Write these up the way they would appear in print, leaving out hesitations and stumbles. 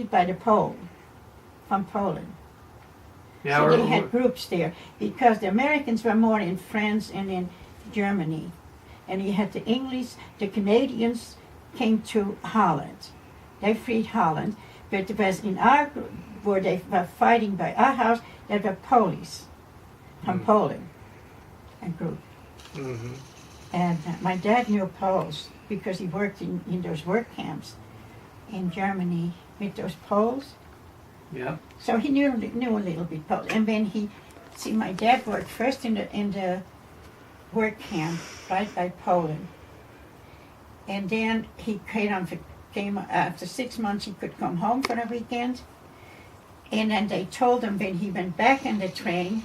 by the Pole, from Poland. Yeah, So they had groups there because the Americans were more in France and in Germany. And you had the English, the Canadians came to Holland. They freed Holland, but it was in our group where they were fighting by our house, there were Polish from Poland, a group. Mm-hmm. And my dad knew Poles because he worked in those work camps in Germany with those Poles. Yeah. So he knew a little bit Polish. And when my dad worked first in the work camp right by Poland. And then he came after 6 months he could come home for a weekend. And then they told him when he went back in the train,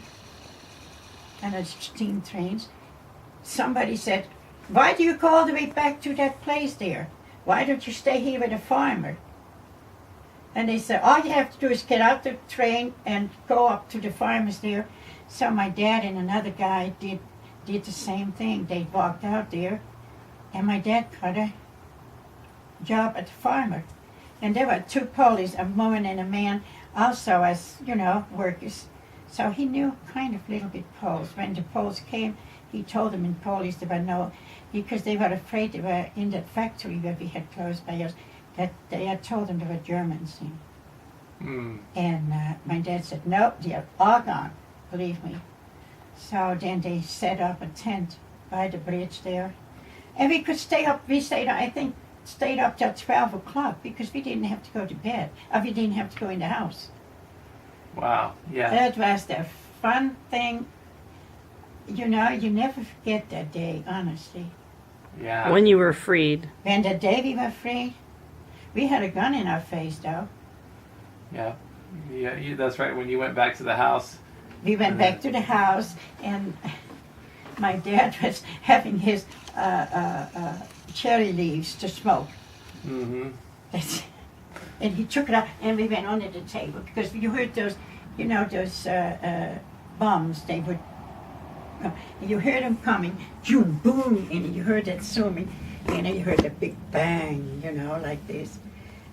and the steam trains, somebody said, "Why do you go all the way back to that place there? Why don't you stay here with a farmer?" And they said, all you have to do is get out the train and go up to the farmers there. So my dad and another guy did the same thing. They walked out there, and my dad got a job at the farmer. And there were two Polish, a woman and a man, also as, workers. So he knew kind of a little bit Polish. When the Poles came, he told them in Polish there were no, because they were afraid they were in that factory that we had close by us, that they had told them there were Germans in. And my dad said, "No, they're all gone, believe me." So then they set up a tent by the bridge there. And we could stay up, stayed up till 12 o'clock because we didn't have to go to bed. Or we didn't have to go in the house. Wow. Yeah. That was the fun thing. You never forget that day, honestly. Yeah. When you were freed. When the day we were free, we had a gun in our face, though. Yeah. Yeah, that's right. When you went back to the house. We went back to the house, and my dad was having his cherry leaves to smoke. Mm-hmm. And he took it out, and we went under the table because you heard those, those bombs. They would. You heard them coming, boom, boom, and you heard that zooming, and then you heard the big bang, like this.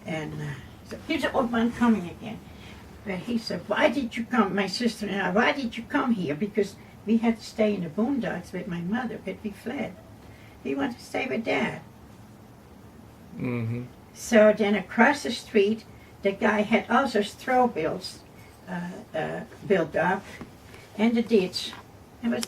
And so here's the old man coming again. But he said, "Why did you come, my sister and I, why did you come here?" Because we had to stay in the boondocks with my mother, but we fled. We wanted to stay with Dad. Mm-hmm. So then across the street, the guy had all those throw bills built up, and the ditch. It was